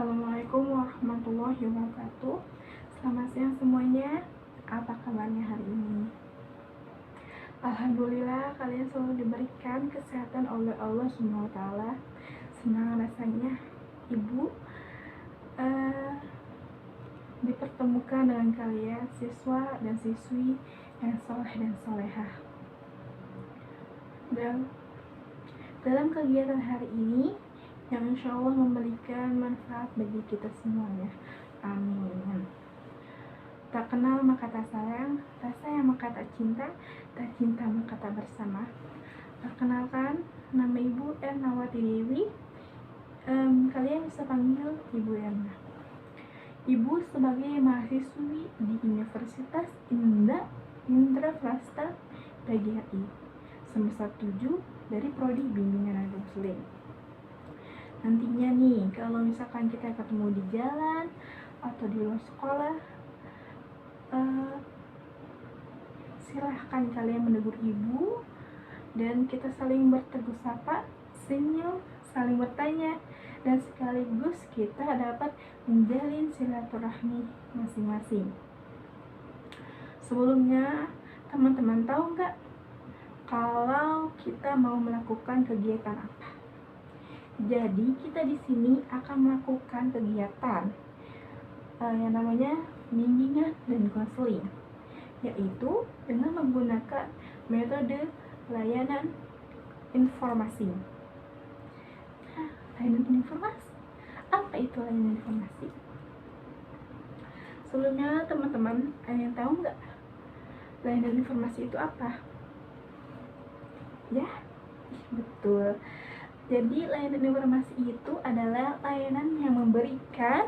Assalamualaikum warahmatullahi wabarakatuh. Selamat siang semuanya. Apa kabarnya hari ini? Alhamdulillah kalian selalu diberikan kesehatan oleh Allah SWT. Senang rasanya ibu dipertemukan dengan kalian siswa dan siswi yang soleh dan solehah. Dan dalam kegiatan hari ini yang insya Allah memberikan manfaat bagi kita semuanya. Amin. Tak kenal maka tak sayang, tak sayang maka tak cinta, tak cinta maka tak bersama. Perkenalkan, nama Ibu Ernawati Dewi. Kalian bisa panggil Ibu Erna. Ibu sebagai mahasiswi di Universitas Indra Prasta PGRI semester 7 dari Prodi Bimbingan Agama Muslim. Nantinya nih, kalau misalkan kita ketemu di jalan atau di luar sekolah, silahkan kalian menegur ibu dan kita saling bertegur sapa, senyum, saling bertanya, dan sekaligus kita dapat menjalin silaturahmi masing-masing. Sebelumnya, teman-teman tahu nggak kalau kita mau melakukan kegiatan apa? Jadi kita di sini akan melakukan kegiatan yang namanya bimbingan dan konseling, yaitu dengan menggunakan metode layanan informasi. Layanan informasi? Apa itu layanan informasi? Sebelumnya teman-teman ada yang tahu nggak layanan informasi itu apa? Ya, betul. Jadi layanan informasi itu adalah layanan yang memberikan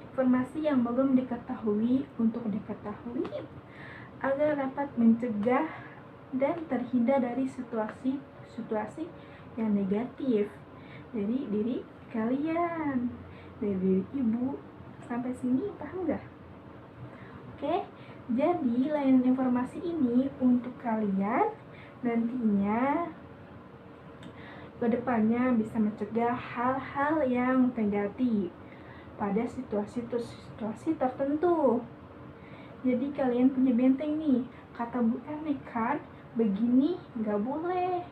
informasi yang belum diketahui untuk diketahui agar dapat mencegah dan terhindar dari situasi yang negatif dari diri kalian, dari diri ibu. Sampai sini paham nggak? Oke, jadi layanan informasi ini untuk kalian nantinya kedepannya bisa mencegah hal-hal yang negatif pada situasi tertentu. Jadi kalian punya benteng nih, kata Bu Erni kan, begini nggak boleh,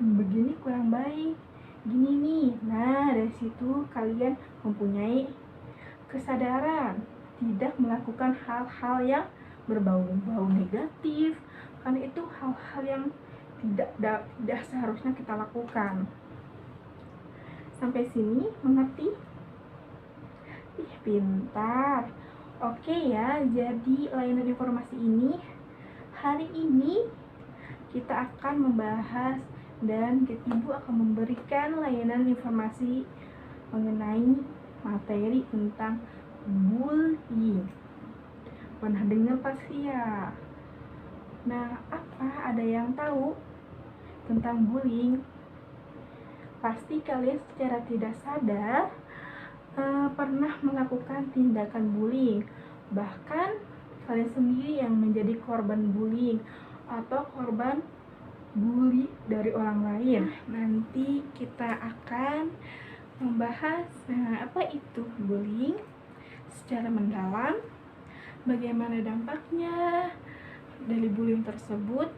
begini kurang baik, gini nih. Nah, dari situ kalian mempunyai kesadaran tidak melakukan hal-hal yang berbau-bau negatif, karena itu hal-hal yang tidak seharusnya kita lakukan. Sampai sini mengerti? Ih, pintar. Oke ya, jadi layanan informasi ini hari ini kita akan membahas dan ibu akan memberikan layanan informasi mengenai materi tentang bullying. Pernah dengar pasti ya? Nah, ada yang tahu tentang bullying? Pasti kalian secara tidak sadar pernah melakukan tindakan bullying. Bahkan kalian sendiri yang menjadi korban bullying atau korban bully dari orang lain. Nanti kita akan membahas apa itu bullying secara mendalam, bagaimana dampaknya dari bullying tersebut,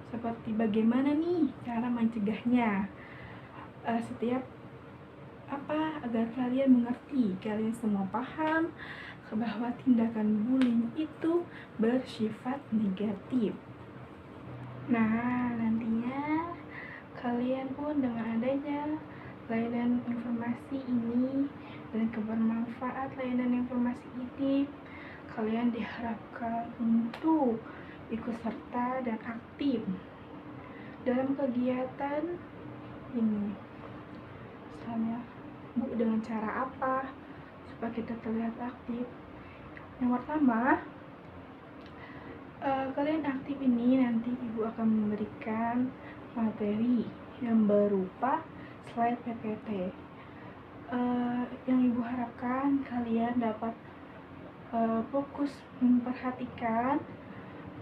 seperti bagaimana nih cara mencegahnya, setiap agar kalian mengerti, kalian semua paham bahwa tindakan bullying itu bersifat negatif. Nah, nantinya kalian pun dengan adanya layanan informasi ini dan kebermanfaat layanan informasi ini, kalian diharapkan untuk ikut serta dan aktif dalam kegiatan ini. Misalnya, Bu, dengan cara apa supaya kita terlihat aktif? Yang pertama, kalian aktif ini nanti ibu akan memberikan materi yang berupa slide PPT. Yang ibu harapkan kalian dapat fokus memperhatikan,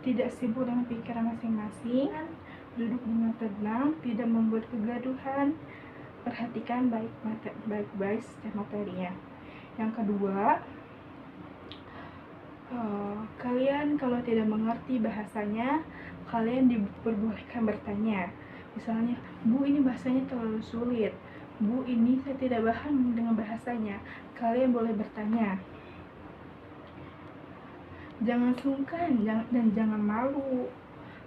tidak sibuk dengan pikiran masing-masing, duduk dengan tenang, tidak membuat kegaduhan, perhatikan baik-baik setiap materinya. Yang kedua, kalian kalau tidak mengerti bahasanya, kalian diperbolehkan bertanya. Misalnya, Bu, ini bahasanya terlalu sulit. Bu, ini saya tidak paham dengan bahasanya. Kalian boleh bertanya. Jangan sungkan dan jangan malu.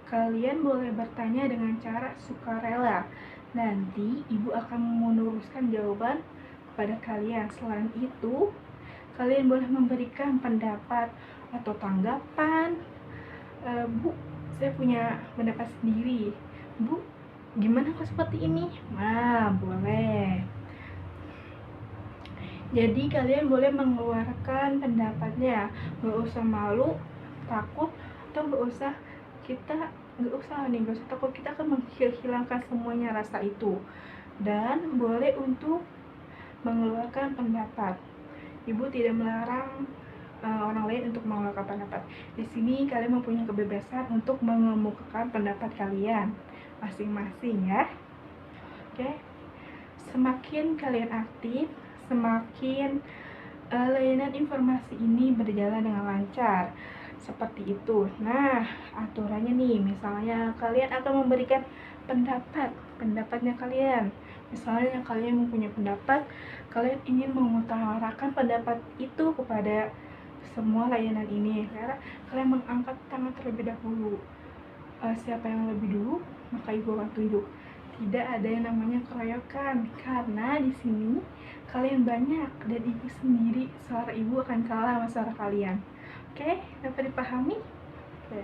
Kalian boleh bertanya dengan cara sukarela. Nanti ibu akan meneruskan jawaban kepada kalian. Selain itu, kalian boleh memberikan pendapat atau tanggapan. Bu, saya punya pendapat sendiri. Bu, gimana kok seperti ini? Nah, boleh. Jadi kalian boleh mengeluarkan pendapatnya, nggak usah malu, takut, atau nggak usah takut kita akan menghilangkan semuanya rasa itu. Dan boleh untuk mengeluarkan pendapat. Ibu tidak melarang orang lain untuk mengeluarkan pendapat. Di sini kalian mempunyai kebebasan untuk mengemukakan pendapat kalian masing-masing ya. Oke. Semakin kalian aktif, semakin layanan informasi ini berjalan dengan lancar. Seperti itu. Nah, aturannya nih, misalnya kalian akan memberikan pendapatnya kalian. Misalnya kalian mempunyai pendapat, kalian ingin mengutarakan pendapat itu kepada semua layanan ini. Karena kalian mengangkat tangan terlebih dahulu. Siapa yang lebih dulu, maka ibu akan tunjuk. Tidak ada yang namanya keroyokan, karena di sini kalian banyak dan ibu sendiri, suara ibu akan kalah sama suara kalian. Oke, dapat dipahami? Oke.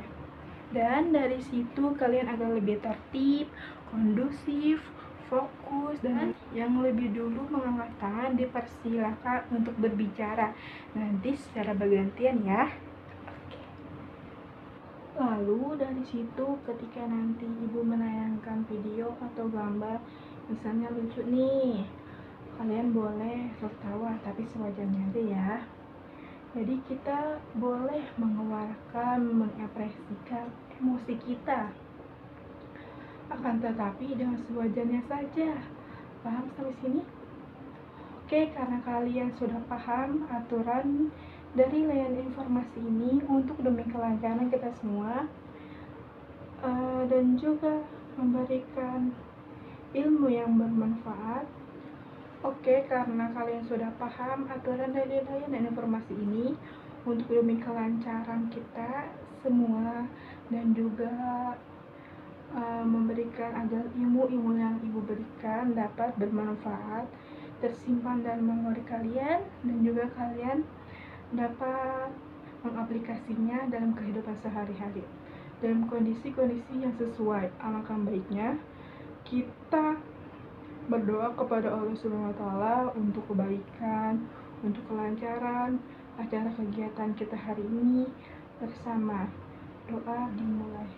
Dan dari situ kalian akan lebih tertib, kondusif, fokus, dan yang lebih dulu mengangkat tangan dipersilakan untuk berbicara. Nanti secara bergantian ya. Lalu dari situ ketika nanti ibu menayangkan video atau gambar misalnya lucu nih, kalian boleh tertawa tapi sewajarnya aja ya. Jadi kita boleh mengeluarkan, mengekspresikan emosi kita, akan tetapi dengan sewajarnya saja. Paham sampai sini? Oke, karena kalian sudah paham aturan dari layanan informasi ini untuk demi kelancaran kita semua, dan juga memberikan ilmu yang bermanfaat. Oke, karena kalian sudah paham aturan dari layanan informasi ini untuk demi kelancaran kita semua, dan juga memberikan agar ilmu-ilmu yang ibu berikan dapat bermanfaat, tersimpan dalam memori kalian, dan juga kalian dapat mengaplikasinya dalam kehidupan sehari-hari dalam kondisi-kondisi yang sesuai. Alangkah baiknya kita berdoa kepada Allah SWT untuk kebaikan, untuk kelancaran acara kegiatan kita hari ini bersama. Doa dimulai.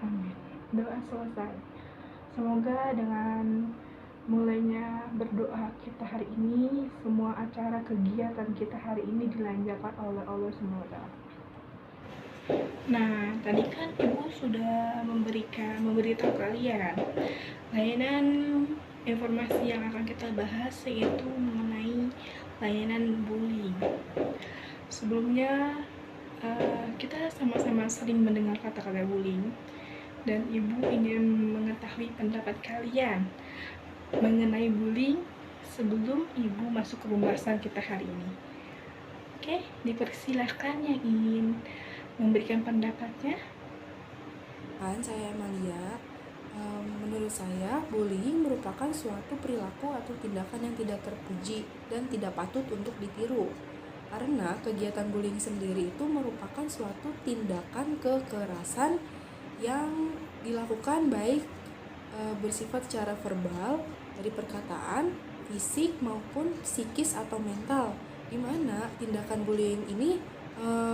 Amin. Doa selesai. Semoga dengan mulainya berdoa kita hari ini, semua acara kegiatan kita hari ini dilancarkan oleh Allah SWT. Nah, tadi kan ibu sudah memberitahu kalian layanan informasi yang akan kita bahas, yaitu mengenai layanan bullying. Sebelumnya kita sama-sama sering mendengar kata-kata bullying, dan ibu ingin mengetahui pendapat kalian mengenai bullying sebelum ibu masuk ke pembahasan kita hari ini. Oke, dipersilahkan yang ingin memberikan pendapatnya. Saya Amalia. Menurut saya, bullying merupakan suatu perilaku atau tindakan yang tidak terpuji dan tidak patut untuk ditiru. Karena kegiatan bullying sendiri itu merupakan suatu tindakan kekerasan yang dilakukan baik bersifat secara verbal, dari perkataan, fisik maupun psikis atau mental, di mana tindakan bullying ini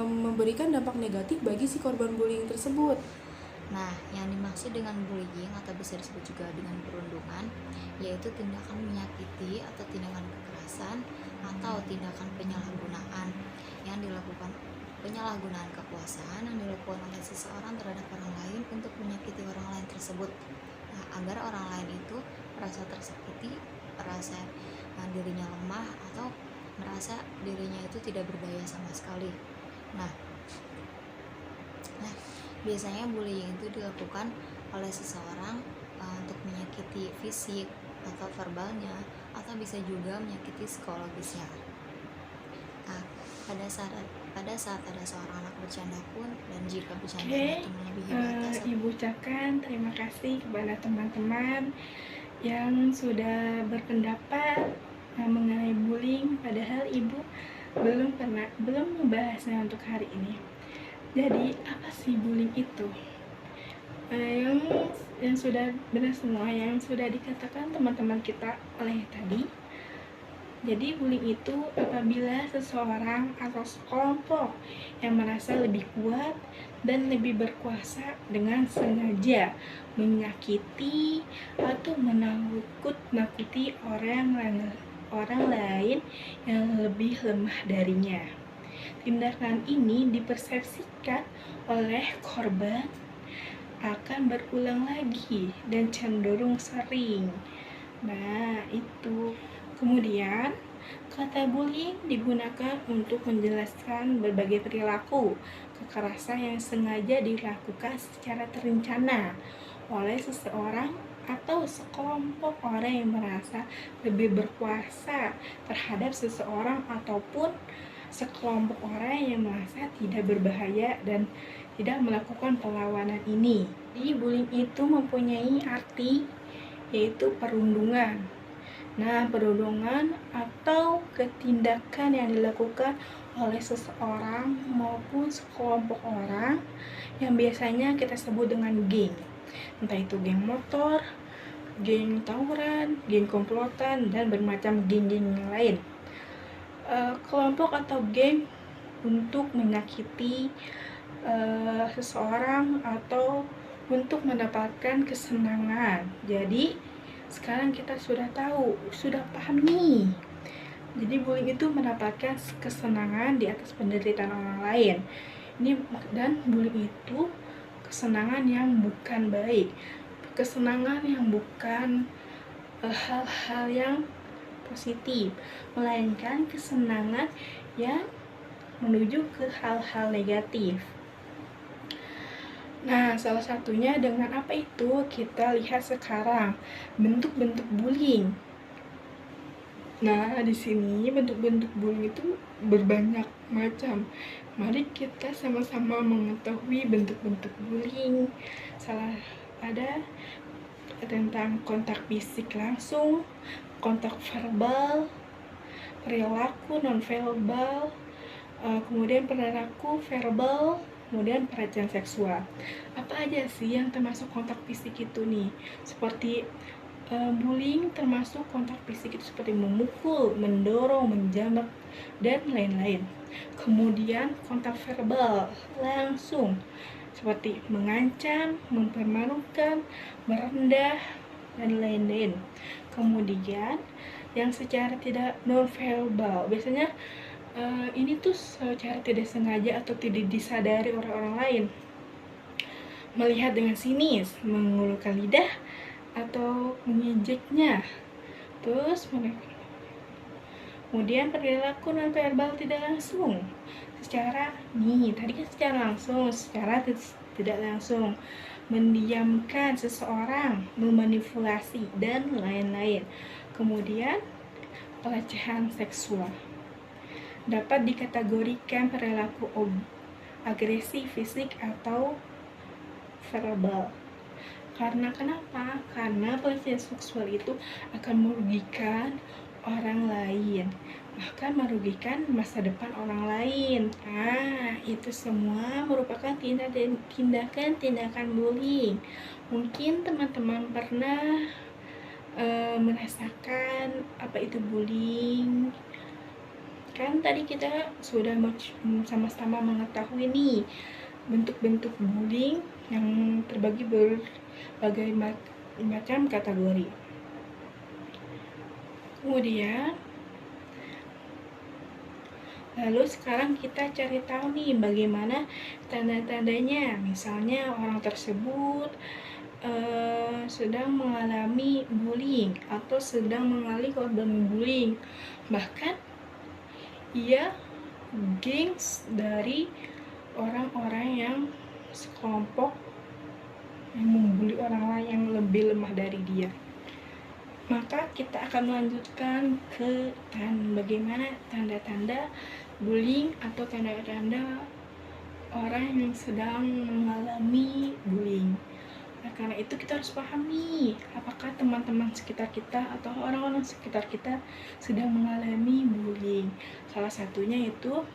memberikan dampak negatif bagi si korban bullying tersebut. Nah, yang dimaksud dengan bullying atau bisa disebut juga dengan perundungan, yaitu tindakan menyakiti atau tindakan kekerasan atau tindakan penyalahgunaan yang dilakukan, penyalahgunaan kekuasaan yang dilakukan oleh seseorang terhadap orang lain untuk menyakiti orang lain tersebut tersebut. Nah, agar orang lain itu merasa tersakiti, merasa dirinya lemah, atau merasa dirinya itu tidak berdaya sama sekali. Nah, biasanya bullying itu dilakukan oleh seseorang untuk menyakiti fisik atau verbalnya, atau bisa juga menyakiti psikologisnya. Nah, pada saat ada seorang anak bercanda pun, dan jika bercandanya itu melebihi batas, Ibu ucapkan terima kasih kepada teman-teman yang sudah berpendapat mengenai bullying, padahal ibu belum membahasnya untuk hari ini. Jadi apa sih bullying itu? Yang sudah benar semua yang sudah dikatakan teman-teman kita oleh tadi. Jadi bullying itu apabila seseorang atau sekelompok yang merasa lebih kuat dan lebih berkuasa dengan sengaja menyakiti atau menakut-nakuti orang lain yang lebih lemah darinya. Tindakan ini dipersepsikan oleh korban akan berulang lagi dan cenderung sering. Nah, itu. Kemudian, kata bullying digunakan untuk menjelaskan berbagai perilaku kekerasan yang sengaja dilakukan secara terencana oleh seseorang atau sekelompok orang yang merasa lebih berkuasa terhadap seseorang ataupun sekelompok orang yang merasa tidak berbahaya dan tidak melakukan perlawanan ini. Jadi bullying itu mempunyai arti yaitu perundungan. Nah, perundungan atau ketindakan yang dilakukan oleh seseorang maupun sekelompok orang yang biasanya kita sebut dengan geng. Entah itu geng motor, geng tawuran, geng komplotan, dan bermacam geng-geng yang lain. Kelompok atau geng untuk menyakiti seseorang atau untuk mendapatkan kesenangan. Jadi sekarang kita sudah tahu, sudah paham nih. Jadi bullying itu mendapatkan kesenangan di atas penderitaan orang lain. Dan bullying itu kesenangan yang bukan baik, kesenangan yang bukan hal-hal yang positif, melainkan kesenangan yang menuju ke hal-hal negatif. Nah, salah satunya dengan apa itu? Kita lihat sekarang bentuk-bentuk bullying. Nah, di sini bentuk-bentuk bullying itu berbanyak macam. Mari kita sama-sama mengetahui bentuk-bentuk bullying. Salah ada tentang kontak fisik langsung, kontak verbal, perilaku non-verbal, kemudian perilaku verbal, kemudian pelecehan seksual. Apa aja sih yang termasuk kontak fisik itu nih? Seperti bullying termasuk kontak fisik itu seperti memukul, mendorong, menjambak, dan lain-lain. Kemudian kontak verbal langsung seperti mengancam, mempermalukan, merendah, dan lain-lain. Kemudian yang secara tidak non-verbal, biasanya ini tuh secara tidak sengaja atau tidak disadari orang-orang lain. Melihat dengan sinis, mengulurkan lidah, atau mengejeknya. Terus kemudian perilaku non-verbal tidak langsung. Tadi kan secara langsung, secara tidak langsung, mendiamkan seseorang, memanipulasi, dan lain-lain. Kemudian pelecehan seksual dapat dikategorikan perilaku agresi fisik atau verbal. Karena kenapa? Karena pelecehan seksual itu akan merugikan orang lain, bahkan merugikan masa depan orang lain. Nah, itu semua merupakan tindakan bullying. Mungkin teman-teman pernah merasakan apa itu bullying. Kan tadi kita sudah sama-sama mengetahui nih bentuk-bentuk bullying yang terbagi berbagai macam kategori. Kemudian lalu sekarang kita cari tahu nih bagaimana tanda-tandanya. Misalnya orang tersebut sedang mengalami bullying atau sedang mengalami korban bullying. Bahkan ia gengs dari orang-orang yang sekelompok yang membuli orang lain yang lebih lemah dari dia. Maka kita akan melanjutkan ke bagaimana tanda-tanda bullying atau tanda-tanda orang yang sedang mengalami bullying. Nah, karena itu kita harus pahami apakah teman-teman sekitar kita atau orang-orang sekitar kita sedang mengalami bullying. Salah satunya itu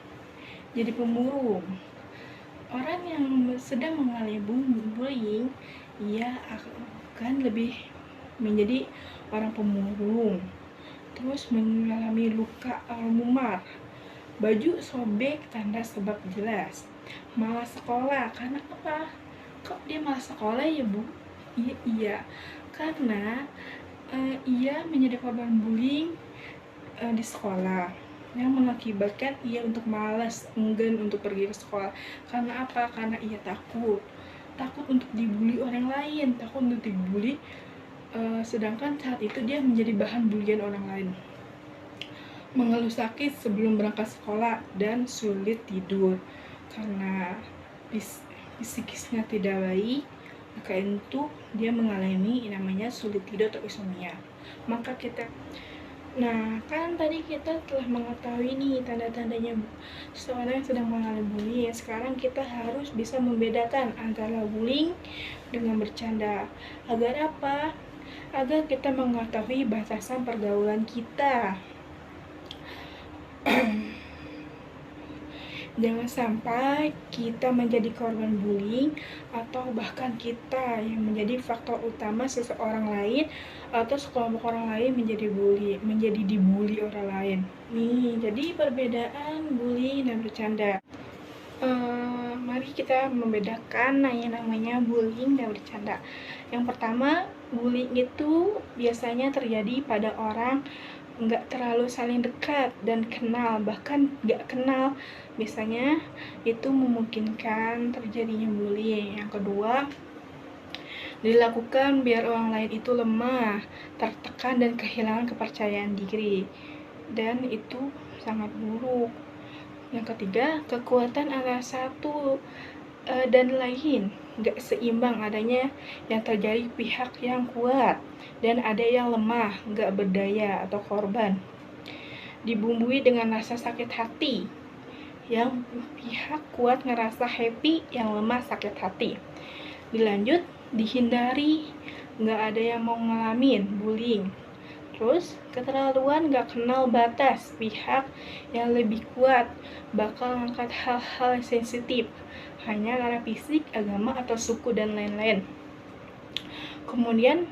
jadi pemurung. Orang yang sedang mengalami bullying, ia akan lebih menjadi orang pemurung, terus mengalami luka memar, baju sobek, tanda sebab jelas, malas sekolah. Karena apa? Kok dia malas sekolah ya Bu? Iya, karena ia menjadi korban bullying di sekolah, yang mengakibatkan ia untuk malas, enggan untuk pergi ke sekolah. Karena apa? Karena ia takut untuk dibully orang lain, takut untuk dibully, sedangkan saat itu dia menjadi bahan bulian orang lain. Mengeluh sakit sebelum berangkat sekolah dan sulit tidur karena psikisnya tidak baik, maka itu dia mengalami namanya sulit tidur atau insomnia. Nah, kan tadi kita telah mengetahui nih tanda-tandanya seseorang yang sedang mengalami bullying. Sekarang kita harus bisa membedakan antara bullying dengan bercanda. Agar apa? Agar kita mengetahui batasan pergaulan kita. Jangan sampai kita menjadi korban bullying atau bahkan kita yang menjadi faktor utama seseorang lain atau sekelompok orang lain menjadi dibully orang lain. Nih, jadi perbedaan bullying dan bercanda. Mari kita membedakan yang namanya bullying dan bercanda. Yang pertama, bullying itu biasanya terjadi pada orang nggak terlalu saling dekat dan kenal, bahkan nggak kenal. Biasanya itu memungkinkan terjadinya bullying. Yang kedua, dilakukan biar orang lain itu lemah, tertekan dan kehilangan kepercayaan diri, dan itu sangat buruk. Yang ketiga, kekuatan antara satu dan lain nggak seimbang, adanya yang terjadi pihak yang kuat dan ada yang lemah, nggak berdaya atau korban. Dibumbui dengan rasa sakit hati, yang pihak kuat ngerasa happy, yang lemah sakit hati. Dilanjut, dihindari, nggak ada yang mau ngalamin bullying. Terus, keterlaluan nggak kenal batas, pihak yang lebih kuat bakal ngangkat hal-hal sensitif hanya karena fisik, agama, atau suku, dan lain-lain. Kemudian,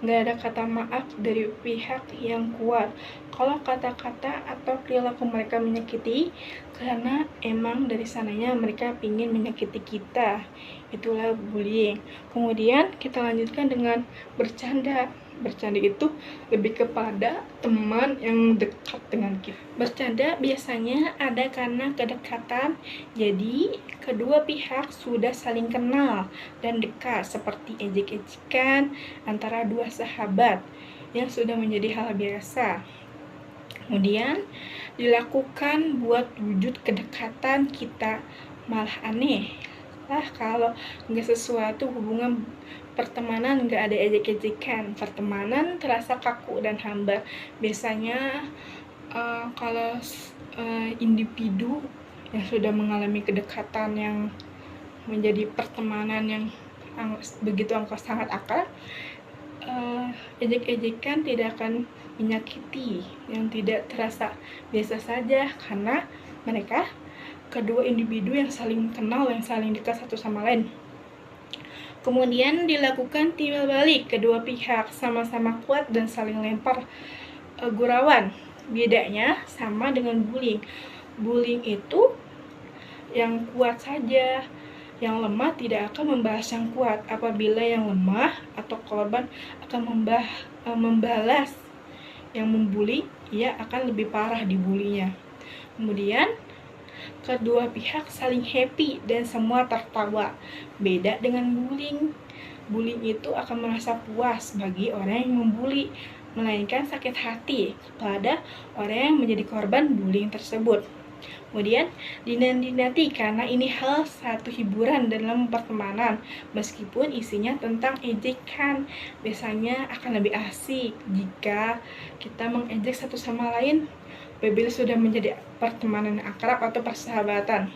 nggak ada kata maaf dari pihak yang kuat kalau kata-kata atau perilaku mereka menyakiti, karena emang dari sananya mereka ingin menyakiti kita. Itulah bullying. Kemudian kita lanjutkan dengan bercanda. Bercanda itu lebih kepada teman yang dekat dengan kita. Bercanda biasanya ada karena kedekatan, jadi kedua pihak sudah saling kenal dan dekat, seperti ejek-ejekan antara dua sahabat yang sudah menjadi hal biasa. Kemudian dilakukan buat wujud kedekatan kita, malah aneh lah kalau nggak sesuatu hubungan pertemanan nggak ada ejek-ejekan. Pertemanan terasa kaku dan hambar. Biasanya kalau individu yang sudah mengalami kedekatan yang menjadi pertemanan yang begitu sangat akrab, ejek-ejekan tidak akan menyakiti, yang tidak terasa biasa saja karena mereka kedua individu yang saling kenal, yang saling dekat satu sama lain. Kemudian dilakukan timbal balik, kedua pihak sama-sama kuat dan saling lempar gurauan. Bedanya sama dengan bullying. Bullying itu yang kuat saja, yang lemah tidak akan membahas yang kuat. Apabila yang lemah atau korban akan membalas yang membuli, ia akan lebih parah dibulinya. Kemudian kedua pihak saling happy dan semua tertawa. Beda dengan bullying. bullying itu akan merasa puas bagi orang yang membuli, melainkan sakit hati kepada orang yang menjadi korban bullying tersebut. Kemudian, dinanti karena ini hal satu hiburan dalam pertemanan, meskipun isinya tentang ejekan. Biasanya akan lebih asik jika kita mengejek satu sama lain apabila sudah menjadi pertemanan akrab atau persahabatan.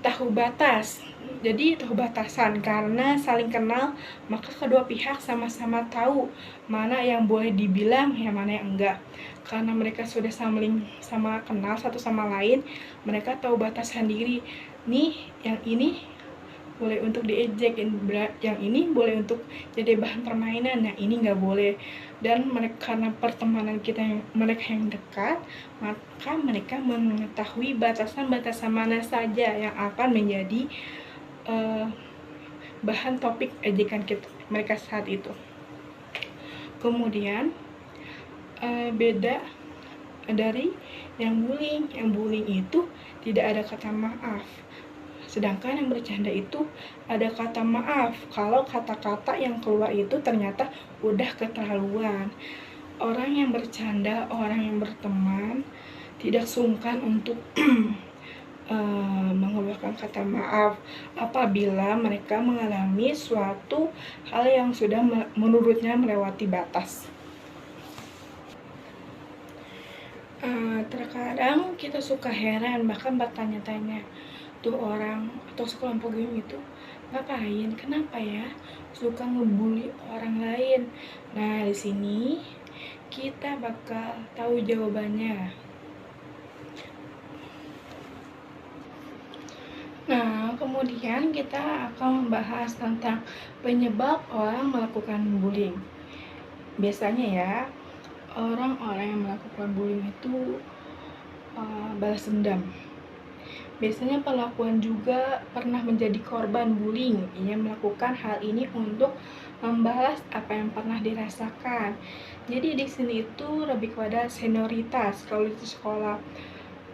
Tahu batas. Jadi tahu batasan, karena saling kenal maka kedua pihak sama-sama tahu mana yang boleh dibilang, yang mana yang enggak. Karena mereka sudah sama kenal satu sama lain, mereka tahu batasan diri. Nih, yang ini boleh untuk diejek, yang ini boleh untuk jadi bahan permainan, yang ini nggak boleh. Dan mereka, karena pertemanan mereka yang dekat, maka mereka mengetahui batasan-batasan mana saja yang akan menjadi bahan topik ejekan mereka saat itu. Kemudian beda dari yang bullying itu tidak ada kata maaf. Sedangkan yang bercanda itu ada kata maaf kalau kata-kata yang keluar itu ternyata udah keterlaluan. Orang yang bercanda, orang yang berteman tidak sungkan untuk mengeluarkan kata maaf apabila mereka mengalami suatu hal yang sudah menurutnya melewati batas. Terkadang kita suka heran, bahkan bertanya-tanya, tuh orang atau sekelompok geng itu ngapain, kenapa ya suka ngebully orang lain. Nah, di sini kita bakal tahu jawabannya. Nah, kemudian kita akan membahas tentang penyebab orang melakukan bullying. Biasanya ya, orang-orang yang melakukan bullying itu balas dendam. Biasanya pelakuan juga pernah menjadi korban bullying. Ia melakukan hal ini untuk membalas apa yang pernah dirasakan. Jadi di sini itu lebih kepada senioritas kalau di sekolah.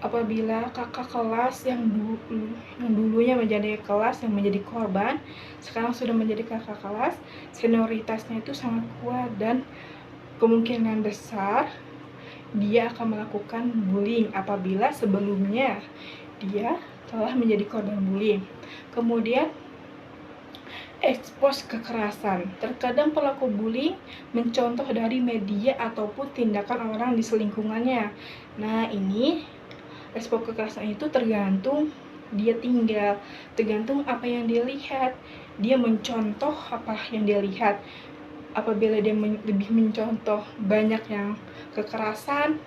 Apabila kakak kelas yang dulunya menjadi kelas yang menjadi korban, sekarang sudah menjadi kakak kelas, senioritasnya itu sangat kuat dan kemungkinan besar dia akan melakukan bullying apabila sebelumnya dia telah menjadi korban bullying. Kemudian ekspos kekerasan. Terkadang pelaku bullying mencontoh dari media ataupun tindakan orang di selingkungannya. Nah, ini ekspos kekerasan itu tergantung dia tinggal, tergantung apa yang dia lihat. Dia mencontoh apa yang dia lihat. Apabila dia lebih mencontoh banyak yang kekerasan,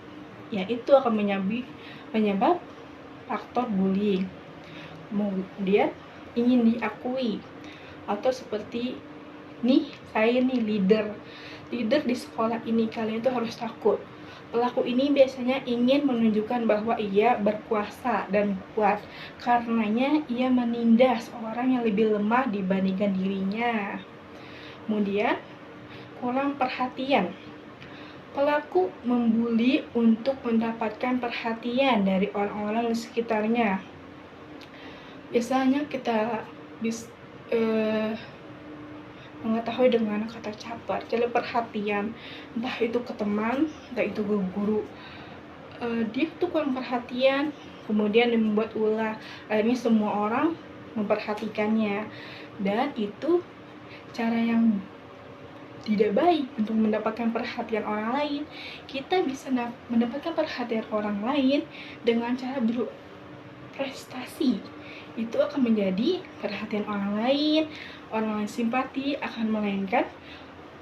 ya itu akan menyebab faktor bullying. Kemudian ingin diakui, atau seperti nih, saya nih leader di sekolah ini, kalian tuh harus takut. Pelaku ini biasanya ingin menunjukkan bahwa ia berkuasa dan kuat, karenanya ia menindas orang yang lebih lemah dibandingkan dirinya. Kemudian kurang perhatian. Pelaku membuli untuk mendapatkan perhatian dari orang-orang di sekitarnya. Biasanya kita mengetahui dengan kata caper, jadi perhatian, entah itu ke teman, entah itu ke guru. Dia tuh kurang perhatian, kemudian dia membuat ulah, akhirnya semua orang memperhatikannya, dan itu cara yang tidak baik untuk mendapatkan perhatian orang lain. Kita bisa mendapatkan perhatian orang lain dengan cara berprestasi. Itu akan menjadi perhatian orang lain simpati akan, melainkan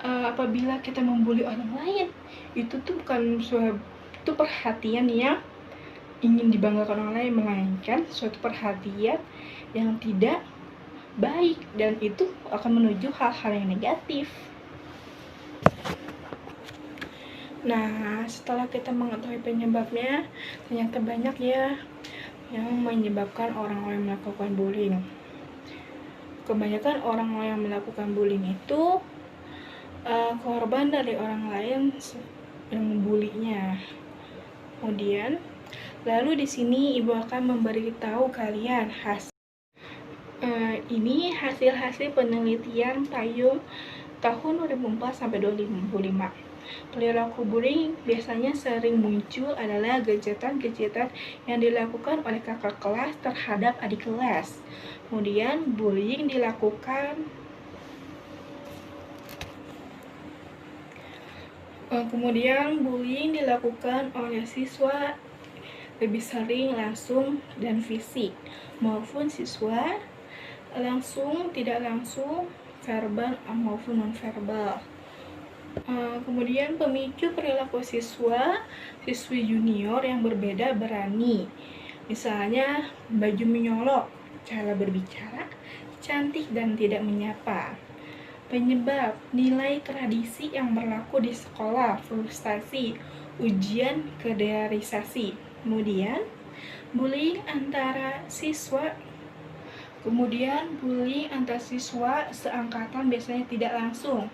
apabila kita membuli orang lain, itu tuh bukan suatu perhatian yang ingin dibanggakan orang lain, melainkan suatu perhatian yang tidak baik, dan itu akan menuju hal-hal yang negatif. Nah, setelah kita mengetahui penyebabnya, ternyata banyak ya yang menyebabkan orang-orang melakukan bullying. Kebanyakan orang-orang yang melakukan bullying itu korban dari orang lain yang membulinya. Kemudian, lalu di sini ibu akan memberitahu kalian Ini hasil-hasil penelitian payung tahun 2004 sampai 2005. Perilaku bullying biasanya sering muncul adalah gejetan-gejetan yang dilakukan oleh kakak kelas terhadap adik kelas. Kemudian bullying dilakukan oleh siswa lebih sering langsung dan fisik maupun siswa langsung, tidak langsung, verbal maupun non-verbal. Kemudian pemicu perilaku siswi junior yang berbeda berani. Misalnya baju menyolok, cara berbicara cantik dan tidak menyapa. Penyebab nilai tradisi yang berlaku di sekolah, frustasi, ujian kaderisasi. Kemudian bullying antar siswa seangkatan biasanya tidak langsung,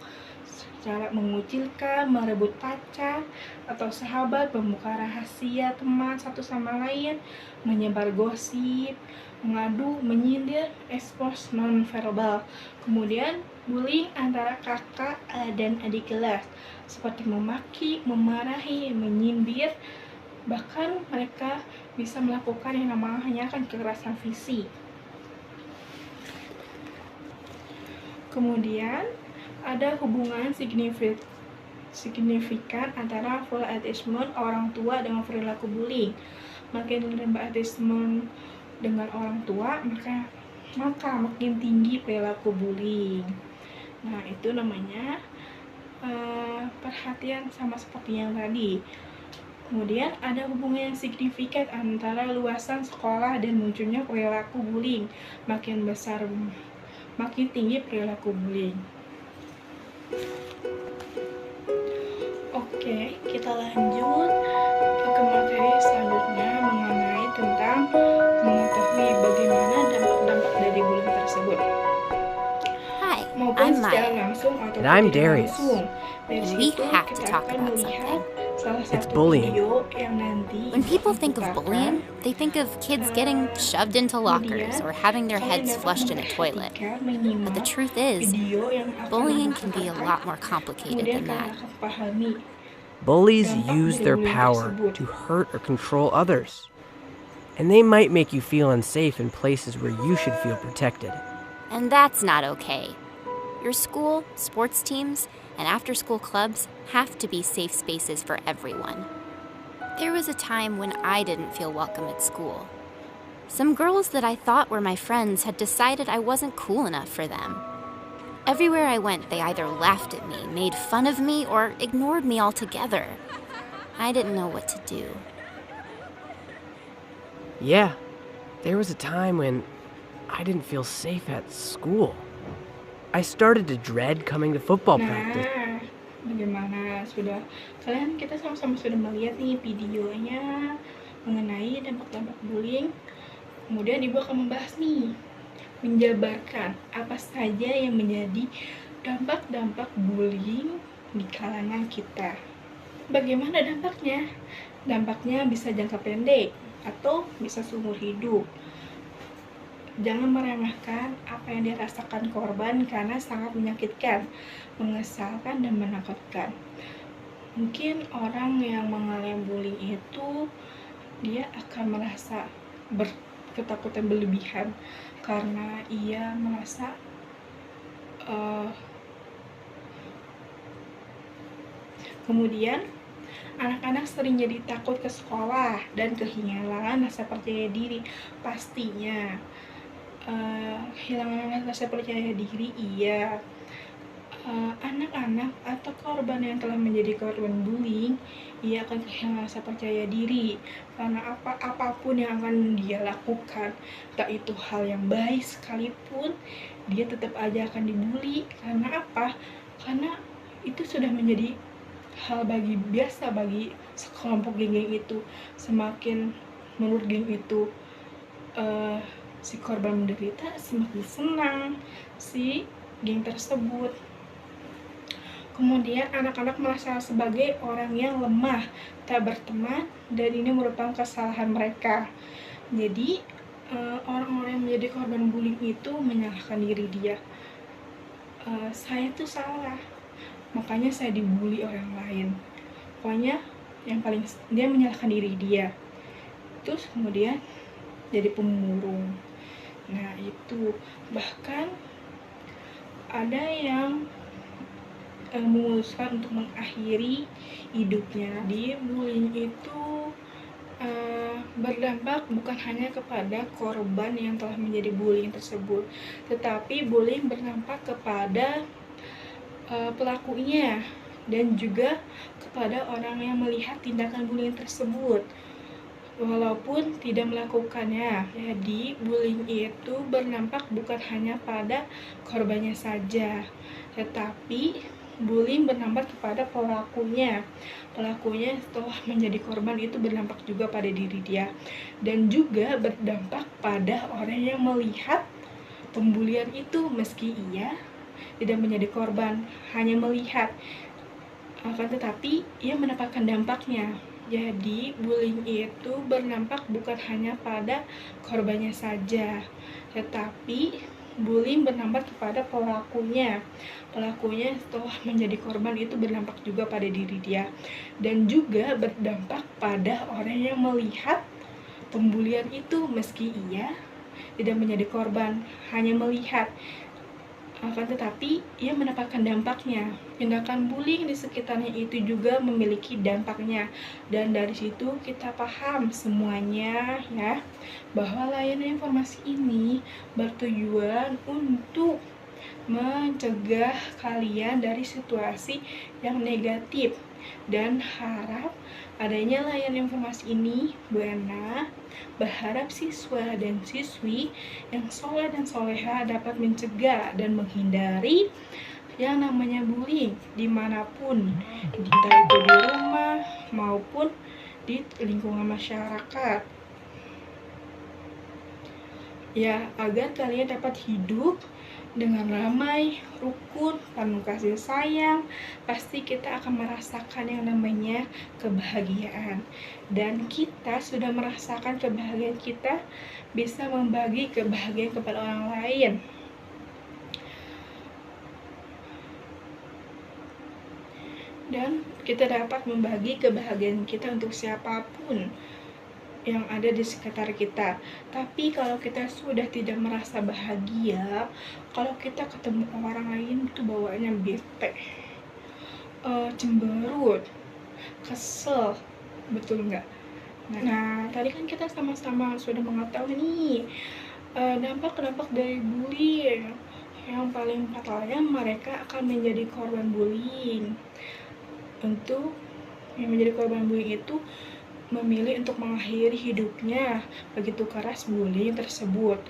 cara mengucilkan, merebut pacar atau sahabat, membuka rahasia teman satu sama lain, menyebar gosip, mengadu, menyindir, ekspos non-verbal. Kemudian bullying antara kakak dan adik kelas, seperti memaki, memarahi, menyindir, bahkan mereka bisa melakukan yang namanya kekerasan fisik. Kemudian ada hubungan signifikan antara pola attachment orang tua dengan perilaku bullying. Makin rendah attachment dengan orang tua, maka makin tinggi perilaku bullying. Nah, itu namanya perhatian sama seperti yang tadi. Kemudian ada hubungan yang signifikan antara luasan sekolah dan munculnya perilaku bullying. Makin besar, makin tinggi perilaku bullying. Oke, kita lanjut ke materi selanjutnya mengenai tentang mengetahui bagaimana dampak-dampak dari bullying tersebut. Hi, Maupun I'm secara Maya. langsung atau And I'm tidak Darius. langsung. Dari And we situ have to kita talk akan about melihat salah It's satu bullying. video yang nanti When people think of merupakan bullying, they think of kids getting shoved into lockers or having their heads flushed in a toilet. But the truth is, bullying can be a lot more complicated than that. Bullies use their power to hurt or control others. And they might make you feel unsafe in places where you should feel protected. And that's not okay. Your school, sports teams, and after-school clubs have to be safe spaces for everyone. There was a time when I didn't feel welcome at school. Some girls that I thought were my friends had decided I wasn't cool enough for them. Everywhere I went, they either laughed at me, made fun of me, or ignored me altogether. I didn't know what to do. Yeah, there was a time when I didn't feel safe at school. I started to dread coming to football practice. Nah, bagaimana kita sama-sama sudah melihat nih videonya mengenai dampak-dampak bullying. Kemudian Ibu akan membahas nih, menjabarkan apa saja yang menjadi dampak-dampak bullying di kalangan kita. Bagaimana dampaknya? Dampaknya bisa jangka pendek atau bisa seumur hidup. Jangan meremehkan apa yang dirasakan korban karena sangat menyakitkan, mengesalkan, dan menakutkan. Mungkin orang yang mengalami bullying itu dia akan merasa ketakutan berlebihan karena ia merasa kemudian anak-anak sering jadi takut ke sekolah dan kehilangan rasa percaya diri. Pastinya kehilangan rasa percaya diri iya. Anak-anak atau korban yang telah menjadi korban bullying, ia akan kehilangan rasa percaya diri karena apapun yang akan dia lakukan, tak itu hal yang baik sekalipun, dia tetap aja akan dibully. Karena apa? Karena itu sudah menjadi hal biasa bagi sekelompok geng-geng itu. Semakin menurut geng itu si korban menderita, semakin senang si geng tersebut. Kemudian anak-anak merasa sebagai orang yang lemah, tak berteman, dan ini merupakan kesalahan mereka. Jadi orang-orang yang menjadi korban bullying itu menyalahkan diri dia. Saya tuh salah, makanya saya dibully orang lain. Pokoknya yang paling dia menyalahkan diri dia. Terus kemudian jadi pemurung. Nah itu, bahkan ada yang memutuskan untuk mengakhiri hidupnya. Di bullying itu berdampak bukan hanya kepada korban yang telah menjadi bullying tersebut, tetapi bullying berdampak kepada pelakunya dan juga kepada orang yang melihat tindakan bullying tersebut walaupun tidak melakukannya. Jadi bullying itu berdampak bukan hanya pada korbannya saja, tetapi bullying berdampak kepada pelakunya. Pelakunya setelah menjadi korban itu berdampak juga pada diri dia, dan juga berdampak pada orang yang melihat pembulian itu, meski ia tidak menjadi korban, hanya melihat, akan tetapi ia mendapatkan dampaknya. Jadi bullying itu berdampak bukan hanya pada korbannya saja, tetapi bullying berdampak kepada pelakunya. Pelakunya setelah menjadi korban itu berdampak juga pada diri dia, dan juga berdampak pada orang yang melihat pembulian itu, meski ia tidak menjadi korban, hanya melihat, akan tetapi ia mendapatkan dampaknya. Tindakan bullying di sekitarnya itu juga memiliki dampaknya, dan dari situ kita paham semuanya ya, bahwa layanan informasi ini bertujuan untuk mencegah kalian dari situasi yang negatif, dan harap adanya layanan informasi ini Buana berharap siswa dan siswi yang soleh dan soleha dapat mencegah dan menghindari yang namanya bullying dimanapun, entah itu di rumah maupun di lingkungan masyarakat ya, agar kalian dapat hidup dengan ramai, rukun, penuh kasih sayang. Pasti kita akan merasakan yang namanya kebahagiaan, dan kita sudah merasakan kebahagiaan kita bisa membagi kebahagiaan kepada orang lain. Dan kita dapat membagi kebahagiaan kita untuk siapapun yang ada di sekitar kita. Tapi kalau kita sudah tidak merasa bahagia, kalau kita ketemu orang lain itu bawaannya bete, cemberut, kesel, betul nggak? Nah, tadi kan kita sama-sama sudah mengetahui nih dampak-dampak dari bullying. Yang paling fatalnya mereka akan menjadi korban bullying. Untuk yang menjadi korban bullying itu memilih untuk mengakhiri hidupnya, begitu keras bullying tersebut.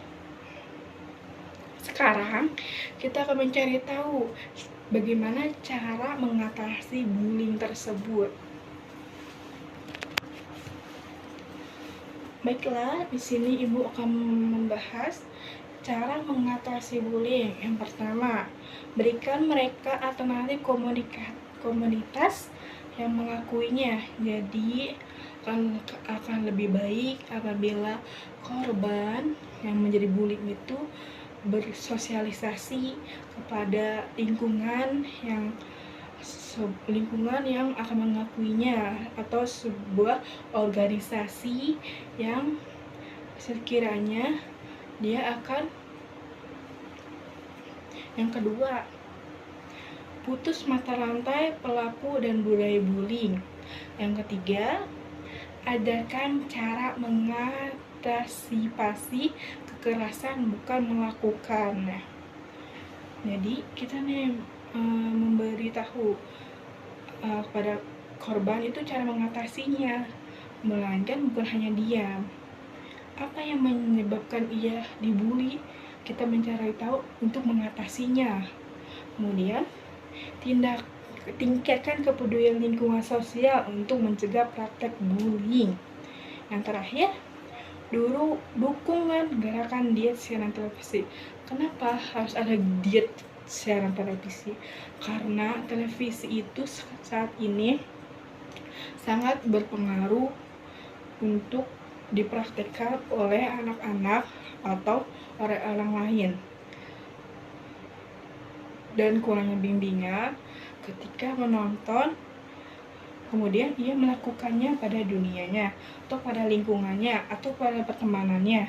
Sekarang kita akan mencari tahu bagaimana cara mengatasi bullying tersebut. Baiklah, di sini Ibu akan membahas cara mengatasi bullying. Yang pertama, berikan mereka alternatif komunitas yang mengakuinya. Jadi akan lebih baik apabila korban yang menjadi bullying itu bersosialisasi kepada lingkungan yang akan mengakuinya, atau sebuah organisasi yang sekiranya dia akan. Yang kedua, putus mata rantai pelaku dan budaya bullying. Yang ketiga, adakan cara mengantisipasi kekerasan, bukan melakukan. Jadi kita nih memberitahu kepada korban itu cara mengatasinya, melainkan bukan hanya diam. Apa yang menyebabkan ia dibully, kita mencari tahu untuk mengatasinya. Kemudian tingkatkan kepedulian lingkungan sosial untuk mencegah praktek bullying. Yang terakhir, dukungan gerakan diet siaran televisi. Kenapa harus ada diet siaran televisi? Karena televisi itu saat ini sangat berpengaruh untuk dipraktekkan oleh anak-anak atau oleh orang lain. Dan kurangnya bimbingan ketika menonton, kemudian ia melakukannya pada dunianya, atau pada lingkungannya, atau pada pertemanannya.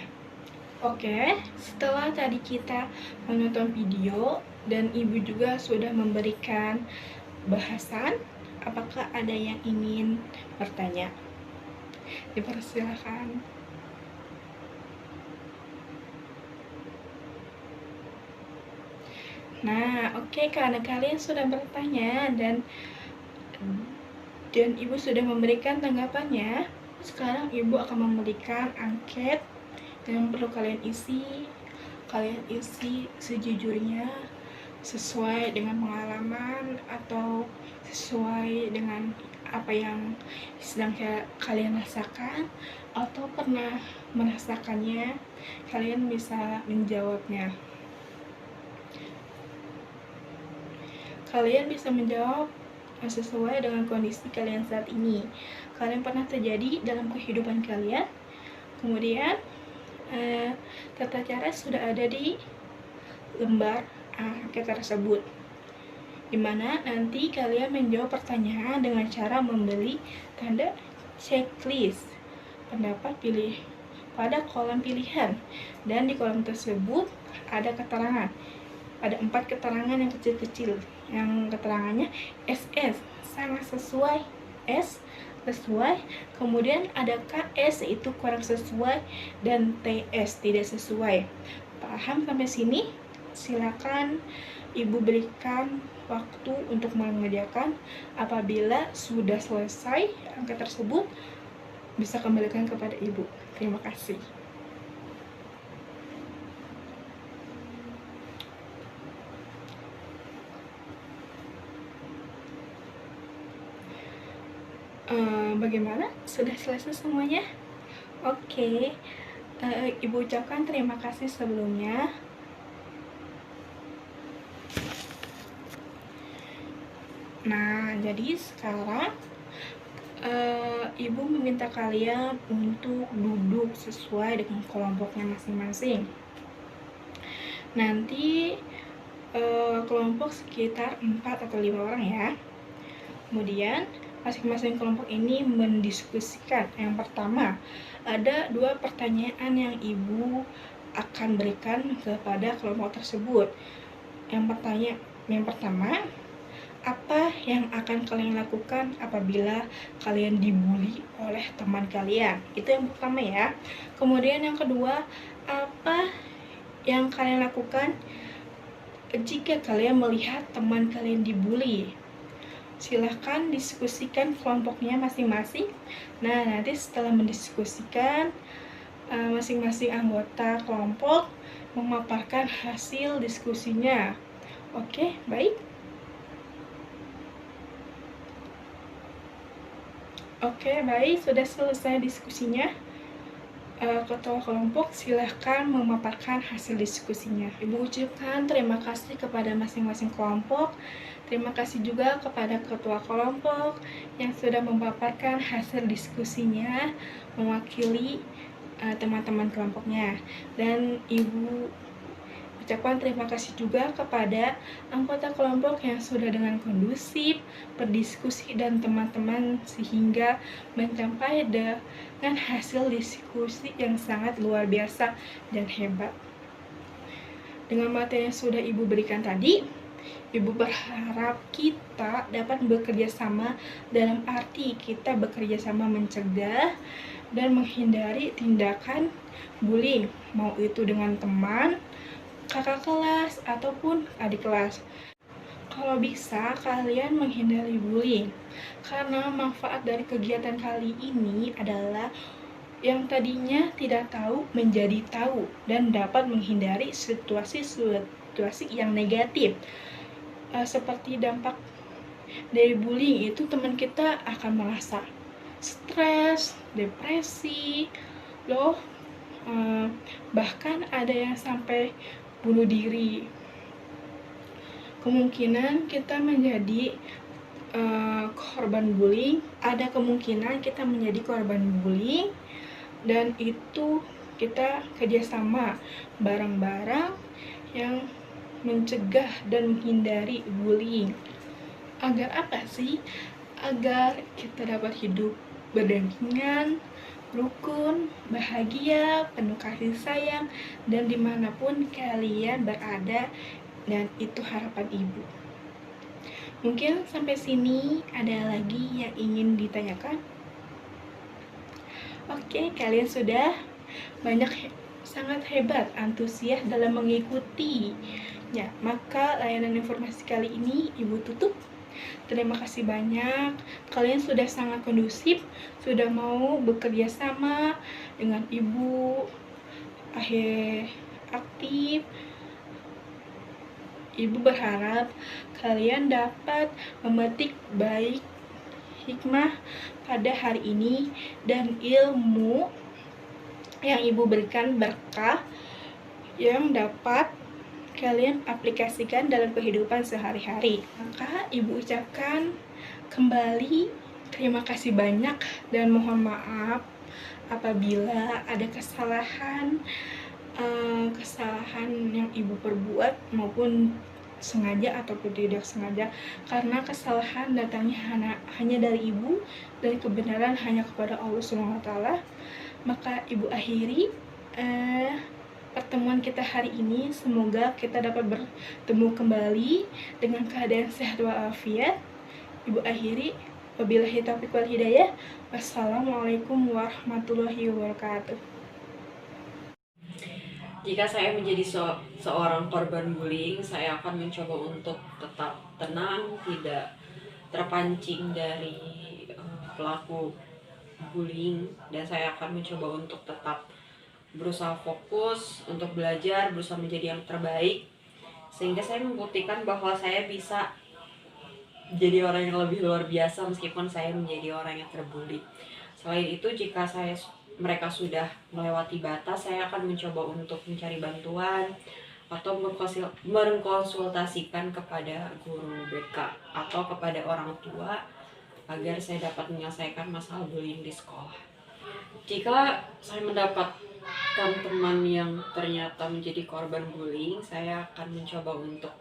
Oke, setelah tadi kita menonton video dan ibu juga sudah memberikan bahasan, apakah ada yang ingin bertanya? Dipersilakan. Nah, oke, karena kalian sudah bertanya dan ibu sudah memberikan tanggapannya, sekarang ibu akan memberikan angket yang perlu kalian isi. Kalian isi sejujurnya, sesuai dengan pengalaman atau sesuai dengan apa yang sedang kalian rasakan atau pernah merasakannya. Kalian bisa menjawabnya. Kalian bisa menjawab sesuai dengan kondisi kalian saat ini. Kalian pernah terjadi dalam kehidupan kalian. Kemudian tata cara sudah ada di lembar angket tersebut, dimana nanti kalian menjawab pertanyaan dengan cara membeli tanda checklist pendapat pilih pada kolom pilihan, dan di kolom tersebut ada keterangan. Ada 4 keterangan yang kecil-kecil, yang keterangannya SS sangat sesuai, S sesuai, kemudian ada KS yaitu kurang sesuai, dan TS tidak sesuai. Paham sampai sini? Silakan ibu berikan waktu untuk mengerjakan. Apabila sudah selesai angka tersebut, bisa kembalikan kepada ibu. Terima kasih. Bagaimana? Sudah selesai semuanya? Oke. Ibu ucapkan terima kasih sebelumnya. Nah, jadi sekarang ibu meminta kalian untuk duduk sesuai dengan kelompoknya masing-masing. Nanti kelompok sekitar 4 atau 5 orang ya. Kemudian masing-masing kelompok ini mendiskusikan. Yang pertama, ada 2 pertanyaan yang ibu akan berikan kepada kelompok tersebut. Yang pertama, apa yang akan kalian lakukan apabila kalian dibully oleh teman kalian? Itu yang pertama ya. Kemudian yang kedua, apa yang kalian lakukan jika kalian melihat teman kalian dibully? Silahkan diskusikan kelompoknya masing-masing. Nah, nanti setelah mendiskusikan, masing-masing anggota kelompok memaparkan hasil diskusinya. Oke, baik. Oke, baik. Sudah selesai diskusinya. Ketua kelompok silahkan memaparkan hasil diskusinya. Ibu ucapkan terima kasih kepada masing-masing kelompok. Terima kasih juga kepada ketua kelompok yang sudah memaparkan hasil diskusinya mewakili teman-teman kelompoknya. Dan ibu ucapkan terima kasih juga kepada anggota kelompok yang sudah dengan kondusif berdiskusi dan teman-teman sehingga mencapai dengan hasil diskusi yang sangat luar biasa dan hebat. Dengan materi yang sudah ibu berikan tadi, ibu berharap kita dapat bekerja sama dalam arti kita bekerja sama mencegah dan menghindari tindakan bullying, mau itu dengan teman, kakak kelas, ataupun adik kelas. Kalau bisa, kalian menghindari bullying, karena manfaat dari kegiatan kali ini adalah yang tadinya tidak tahu menjadi tahu dan dapat menghindari situasi yang negatif. Seperti dampak dari bullying itu, teman kita akan merasa stres, depresi, bahkan ada yang sampai bunuh diri. Kemungkinan kita menjadi korban bullying, ada kemungkinan kita menjadi korban bullying dan itu kita kerjasama bareng-bareng yang mencegah dan menghindari bullying. Agar apa sih? Agar kita dapat hidup berdampingan, rukun, bahagia, penuh kasih sayang, dan dimanapun kalian berada, dan itu harapan ibu. Mungkin sampai sini ada lagi yang ingin ditanyakan? Oke, kalian sudah sangat hebat, antusias dalam mengikuti. Ya, maka layanan informasi kali ini ibu tutup. Terima kasih banyak, kalian sudah sangat kondusif, sudah mau bekerja sama dengan ibu, aktif. Ibu berharap kalian dapat memetik baik hikmah pada hari ini, dan ilmu yang ibu berikan berkah yang dapat kalian aplikasikan dalam kehidupan sehari-hari. Maka ibu ucapkan kembali terima kasih banyak dan mohon maaf apabila ada kesalahan yang ibu perbuat maupun sengaja ataupun tidak sengaja, karena kesalahan datangnya hanya dari ibu dan kebenaran hanya kepada Allah SWT. Maka ibu akhiri pertemuan kita hari ini. Semoga kita dapat bertemu kembali dengan keadaan sehat walafiat. Ibu akhiri, wabillahi taufiq wal hidayah. Wassalamualaikum warahmatullahi wabarakatuh. Jika saya menjadi seorang korban bullying, saya akan mencoba untuk tetap tenang, tidak terpancing dari pelaku bullying, dan saya akan mencoba untuk tetap berusaha fokus untuk belajar, berusaha menjadi yang terbaik, sehingga saya membuktikan bahwa saya bisa jadi orang yang lebih luar biasa meskipun saya menjadi orang yang terbully. Selain itu, jika mereka sudah melewati batas, saya akan mencoba untuk mencari bantuan atau mengkonsultasikan kepada guru BK atau kepada orang tua agar saya dapat menyelesaikan masalah bullying di sekolah. Jika saya mendapatkan teman yang ternyata menjadi korban bullying, saya akan mencoba untuk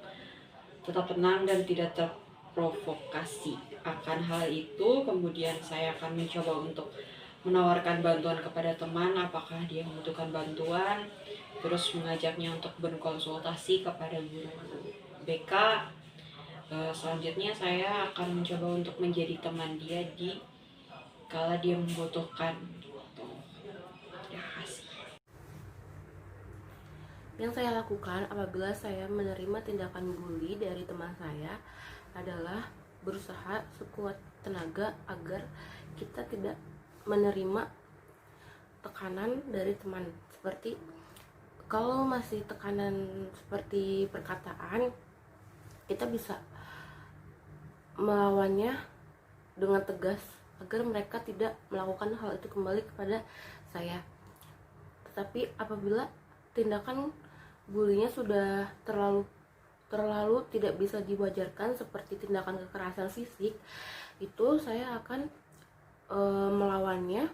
tetap tenang dan tidak terprovokasi akan hal itu. Kemudian saya akan mencoba untuk menawarkan bantuan kepada teman apakah dia membutuhkan bantuan, terus mengajaknya untuk berkonsultasi kepada guru BK. Selanjutnya saya akan mencoba untuk menjadi teman dia di kala dia membutuhkan. Yang saya lakukan apabila saya menerima tindakan bully dari teman saya adalah berusaha sekuat tenaga agar kita tidak menerima tekanan dari teman. Seperti kalau masih tekanan seperti perkataan, kita bisa melawannya dengan tegas agar mereka tidak melakukan hal itu kembali kepada saya. Tetapi apabila tindakan bullynya sudah terlalu tidak bisa diwajarkan seperti tindakan kekerasan fisik, itu saya akan melawannya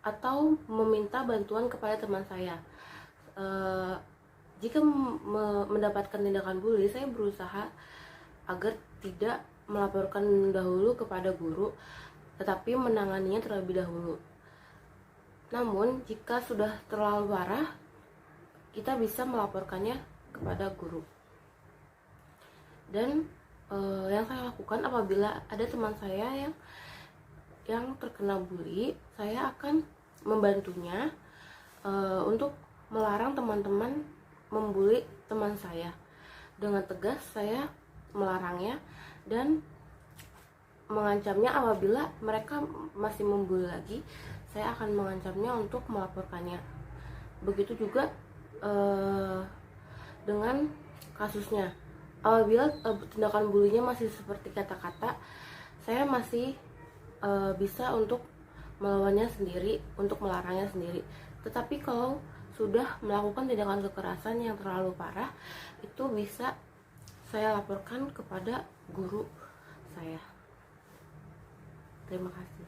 atau meminta bantuan kepada teman saya. Jika mendapatkan tindakan bully, saya berusaha agar tidak melaporkan dahulu kepada guru, tetapi menanganinya terlebih dahulu. Namun jika sudah terlalu parah, kita bisa melaporkannya kepada guru. Dan yang saya lakukan apabila ada teman saya yang terkena bully, saya akan membantunya untuk melarang teman-teman membuli teman saya. Dengan tegas saya melarangnya dan mengancamnya. Apabila mereka masih membuli lagi, saya akan mengancamnya untuk melaporkannya. Begitu juga dengan kasusnya. Apabila tindakan bulinya masih seperti kata-kata, saya masih bisa untuk melawannya sendiri, untuk melarangnya sendiri. Tetapi kalau sudah melakukan tindakan kekerasan yang terlalu parah, itu bisa saya laporkan kepada guru saya. Terima kasih.